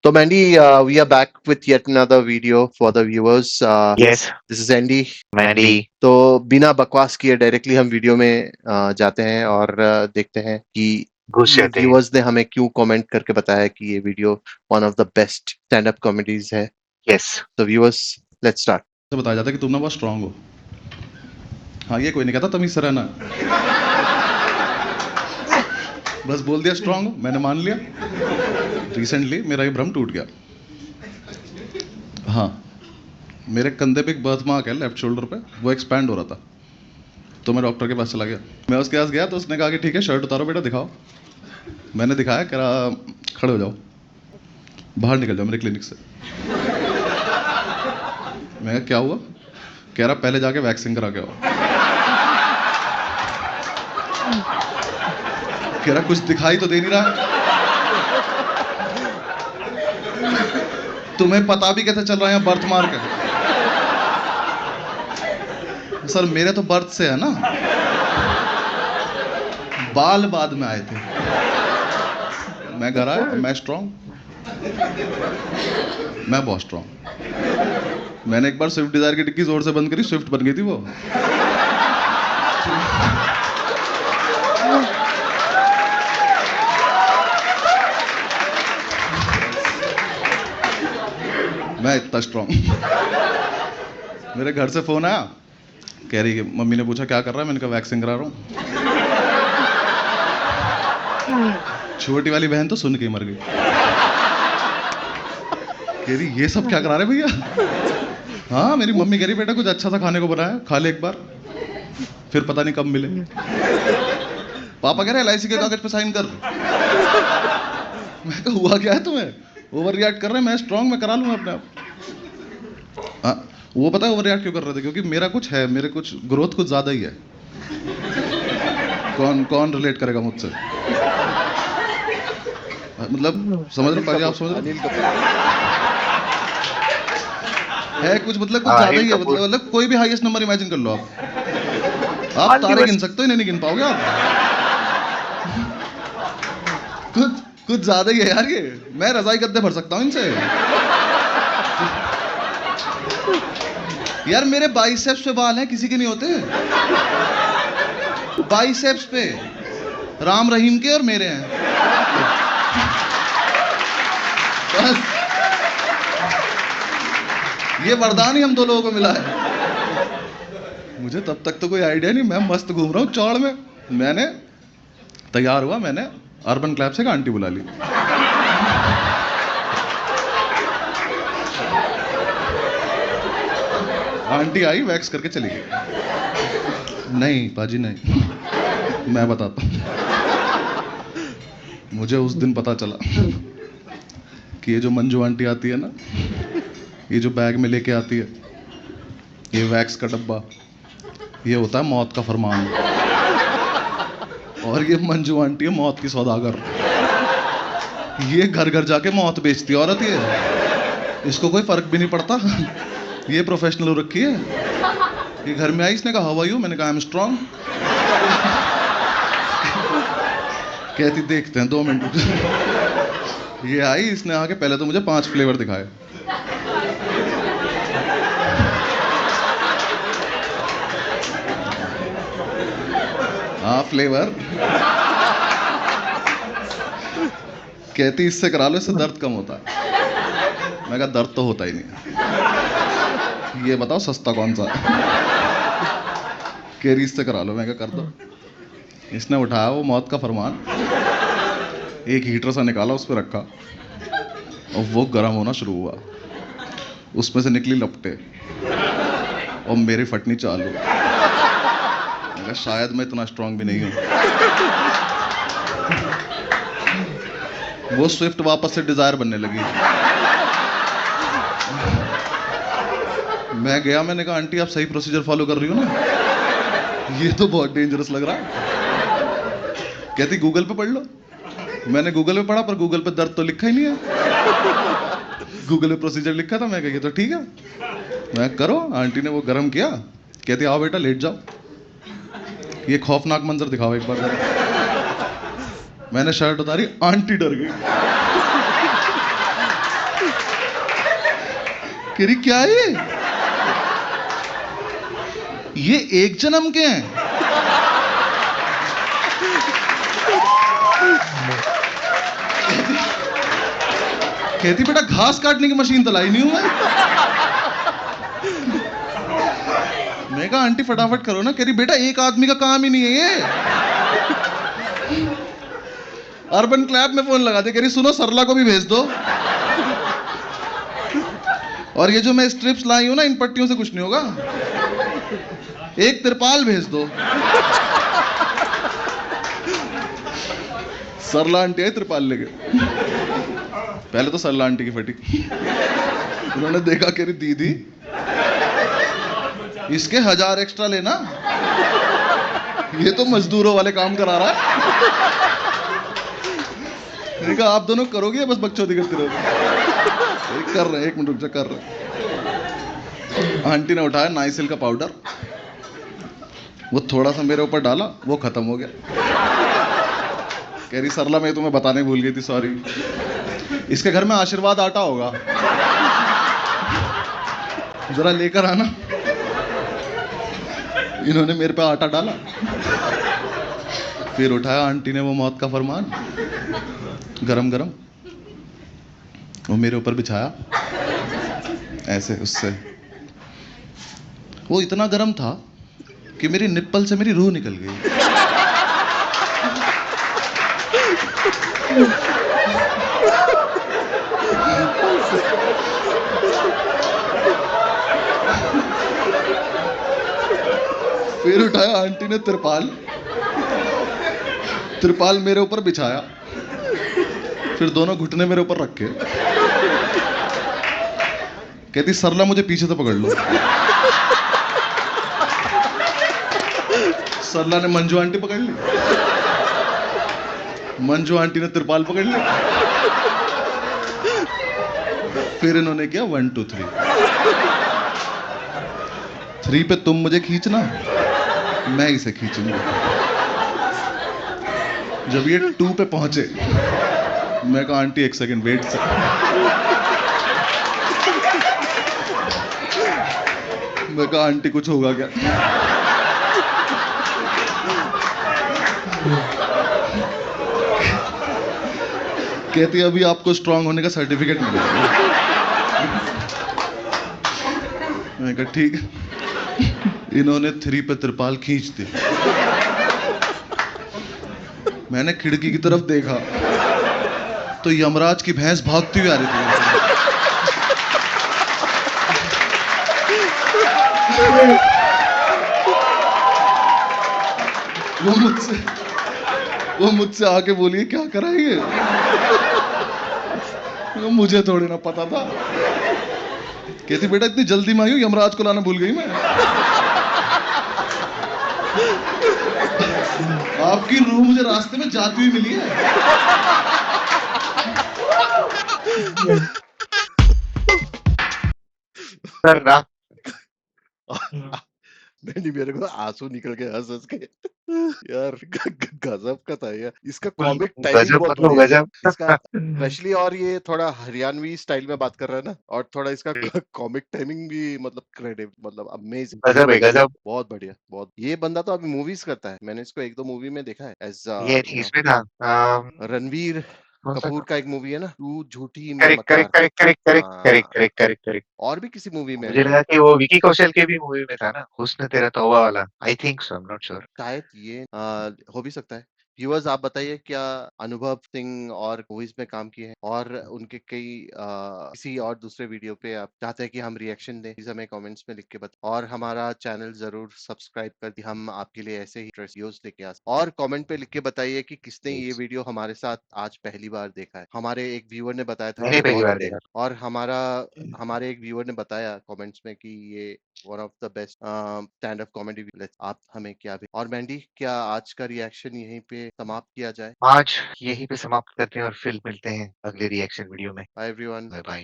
So, Mandy, we are back with yet another video for the viewers. Yes, This is Andy. Mandy. तो बिना बकवास किए directly हम video में जाते हैं और देखते हैं कि घुस जाते हैं। व्यूअर्स ने हमें क्यों कमेंट करके बताया कि ये video one of the best stand up comedies है. यस, तो व्यूअर्स, लेट्स स्टार्ट. से बताया जाता है कि तुम ना बहुत स्ट्रांग हो। हाँ, ये कोई नहीं कहता तमीज से रहना। बस बोल दिया स्ट्रांग हो, मैंने मान लिया। रिसेंटली मेरा ये भ्रम टूट गया। हाँ, मेरे कंधे पे एक बर्थ मार्क है लेफ्ट शोल्डर पे, वो एक्सपैंड हो रहा था। तो मैं डॉक्टर के पास चला गया। मैं उसके पास गया तो उसने कहा कि ठीक है शर्ट उतारो बेटा, दिखाओ। मैंने दिखाया, कह रहा खड़े हो जाओ, बाहर निकल जाओ मेरे क्लिनिक से। मैं कहा क्या हुआ? कह रहा पहले जाके वैक्सीन करा के आओ। कह रहा कुछ दिखाई तो दे नहीं रहा। तुम्हें पता भी कैसे चल रहा है बर्थ मार्क है? सर मेरे तो बर्थ से है ना, बाल बाद में आए थे। मैं घर आया, मैं स्ट्रांग, मैं बहुत स्ट्रांग। मैंने एक बार स्विफ्ट डिजायर की डिक्की जोर से बंद करी, स्विफ्ट बन गई थी वो। मैं इतना स्ट्रांग। मेरे घर से फोन आया, कह रही कि मम्मी ने पूछा क्या कर रहा है, मैंने कहा वैक्सीन करा रहा हूँ। छोटी वाली बहन तो सुन के ही मर गई। कह रही ये सब क्या करा रहे भैया? हाँ, मेरी मम्मी कह रही बेटा कुछ अच्छा सा खाने को बनाया, खा ले एक बार, फिर पता नहीं कब मिले। पापा कह रहे LIC के कागज पे साइन कर। मैं कहा हुआ क्या है तुम्हें? ओवर रिएक्ट कर रहे हैं, मैं स्ट्रांग, मैं करा लूंगा अपने आप। हाँ, वो पता है ओवर रिएक्ट क्यों कर रहे थे? क्योंकि मेरा कुछ है, मेरे कुछ ग्रोथ कुछ ज्यादा ही है। कौन कौन रिलेट करेगा मुझसे? मतलब समझ रहे पाजी, आप समझ रहे है कुछ, मतलब कुछ ज्यादा ही है। मतलब कोई भी हाईएस्ट नंबर इमेजिन कर लो आप तारे गिन सकते हो, इन्हें नहीं गिन पाओगे आप। कुछ ज्यादा ही है यार ये। मैं रजाई गद्दे भर सकता हूँ इनसे। यार मेरे बाइसेप्स पे बाल हैं, किसी के नहीं होते। बाइसेप्स पे राम रहीम के और मेरे हैं। बस ये वरदान ही हम दो लोगों को मिला है। मुझे तब तक तो कोई आइडिया नहीं, मैं मस्त घूम रहा हूँ चौड़ में। मैंने तैयार हुआ, मैंने अर्बन क्लैब से एक आंटी बुला ली। आंटी आई, वैक्स करके चली गई। नहीं पाजी नहीं, मैं बताता हूँ। मुझे उस दिन पता चला कि ये जो मंजू आंटी आती है ना, ये जो बैग में लेके आती है, ये वैक्स का डब्बा, ये होता है मौत का फरमान। और ये मंजू आंटी है मौत की सौदागर। ये घर घर जाके मौत बेचती है औरत ये। इसको कोई फर्क भी नहीं पड़ता। ये प्रोफेशनल हो रखी है। ये घर में आई, इसने कहा हाउ आर यू, मैंने कहा आई एम स्ट्रांग। कहती देखते हैं 2 मिनट। ये आई, इसने आके पहले तो मुझे 5 फ्लेवर दिखाए। हाँ फ्लेवर। कहती इससे करा लो, इससे दर्द कम होता है। मैं कहा दर्द तो होता ही नहीं है, ये बताओ सस्ता कौन सा है? कह रही इससे करा लो। मैं कहा कर दो। इसने उठाया वो मौत का फरमान, एक हीटर सा निकाला, उस पर रखा और वो गर्म होना शुरू हुआ। उसमें से निकली लपटे और मेरी फटनी चालू। मैं कहा शायद मैं इतना स्ट्रांग भी नहीं हूं। वो स्विफ्ट वापस से डिजायर बनने लगी। मैं गया, मैंने कहा आंटी आप सही प्रोसीजर फॉलो कर रही हो ना? ये तो बहुत डेंजरस लग रहा है। कहती गूगल पे पढ़ लो। मैंने गूगल पे पढ़ा, पर गूगल पे दर्द तो लिखा ही नहीं है। गूगल पे प्रोसीजर लिखा था। मैं कही तो ठीक है, मैं करो। आंटी ने वो गर्म किया, कहती आओ बेटा लेट जाओ, ये खौफनाक मंजर दिखाओ एक बार। मैंने शर्ट उतारी, आंटी डर गई। कह रही क्या है ये एक जन्म के हैं। कहती बेटा घास काटने की मशीन तो लाई नहीं हूं मैं। मैं कहा आंटी फटाफट करो ना। कह रही बेटा एक आदमी का काम ही नहीं है ये। अर्बन क्लैब में फोन लगा दे। कह रही सुनो सरला को भी भेज दो। और ये जो मैं स्ट्रिप्स लाई हूं ना इन पट्टियों से कुछ नहीं होगा। एक तिरपाल भेज दो। सरला आंटी आई तिरपाल लेके। पहले तो सरला आंटी की फटी। उन्होंने देखा कह रही दीदी इसके 1000 एक्स्ट्रा लेना। ये तो मजदूरों वाले काम करा रहा है। मैंने कहा आप दोनों करोगे या बस बकचोदी करते रहोगे? कर रहे हैं, 1 मिनट रुक जा, कर रहे हैं। आंटी ने उठाया नाइसिल का पाउडर, वो थोड़ा सा मेरे ऊपर डाला, वो खत्म हो गया। कह रही सरला मैं तुम्हें बताने भूल गई थी, सॉरी। इसके घर में आशीर्वाद आटा होगा, जरा लेकर आना। इन्होंने मेरे पे आटा डाला, फिर उठाया आंटी ने वो मौत का फरमान, गरम गरम, वो मेरे ऊपर बिछाया ऐसे। उससे वो इतना गरम था कि मेरी निप्पल से मेरी रूह निकल गई। फिर उठाया आंटी ने तिरपाल, तिरपाल मेरे ऊपर बिछाया, फिर दोनों घुटने मेरे ऊपर रखे। कहती सरला मुझे पीछे से पकड़ लो। सरला ने मंजू आंटी पकड़ ली, मंजू आंटी ने तिरपाल पकड़ ली। फिर इन्होंने किया 1 2 3। 3 पे तुम मुझे खींचना, मैं इसे खींचूंगा। जब ये 2 पे पहुंचे, मैं कहा आंटी 1 सेकंड वेट से। मैं कहा आंटी कुछ होगा क्या? कहती अभी आपको स्ट्रांग होने का सर्टिफिकेट मिलेगा। मैं कहा ठीक। इन्होंने 3 पे तिरपाल खींच दी। मैंने खिड़की की तरफ देखा तो यमराज की भैंस भागती हुई आ रही थी। वो मुझसे आके बोली क्या कराएंगे? मुझे थोड़ी ना पता था। कहती बेटा इतनी जल्दी में आई हूं, यमराज को लाना भूल गई मैं। आपकी रूह मुझे रास्ते में जाती हुई मिली है। सर रात नहीं मेरे को आंसू निकल गए हंस हंस के। यार गजब का था यार, इसका कॉमिक टाइमिंग गजब बहुत मतलब बढ़िया है गजब। इसका, स्पेशली। और ये थोड़ा हरियाणवी स्टाइल में बात कर रहा है ना, और थोड़ा इसका कॉमिक टाइमिंग भी मतलब क्रेडिट, मतलब अमेजिंग। गजब है गजब। बहुत बढ़िया, बहुत। ये बंदा तो अभी मूवीज करता है, मैंने इसको 1 2 मूवी में देखा है एज ये इसमें था रणवीर कौन सा? कपूर का एक मूवी है ना, तू झूठी मैं करेक्ट मक्कार। करेक्ट करेक्ट करेक्ट करेक्ट हाँ, करेक्ट करेक्ट करेक्ट। और भी किसी मूवी में मुझे है लगा कि वो विकी कौशल के भी मूवी में था ना, हुस्न तेरा तौबा वाला। I think so, I am not sure. शायद। ये हो भी सकता है। व्यूअर्स आप बताइए क्या अनुभव सिंह और मूवीज में काम किए हैं, और उनके कई किसी और दूसरे वीडियो पे आप चाहते हैं कि हम रिएक्शन दें, प्लीज हमें कमेंट्स में लिख के बताएं। और हमारा चैनल जरूर सब्सक्राइब कर दिए, हम आपके लिए ऐसे ही वीडियोस लेके आ सकते हैं। और कमेंट पे लिख के बताइए कि किसने ये वीडियो हमारे साथ आज पहली बार देखा है। हमारे एक व्यूअर ने बताया था मैंने कि पहली बहुत, बार देखा। और हमारे एक व्यूअर ने बताया कमेंट्स में कि ये one of the best stand up comedy. आप हमें क्या भी, और मैंडी क्या आज का रिएक्शन यहीं पे समाप्त किया जाए? आज यहीं पे समाप्त करते हैं और फिर मिलते हैं अगले रिएक्शन वीडियो में। Bye everyone. Bye bye.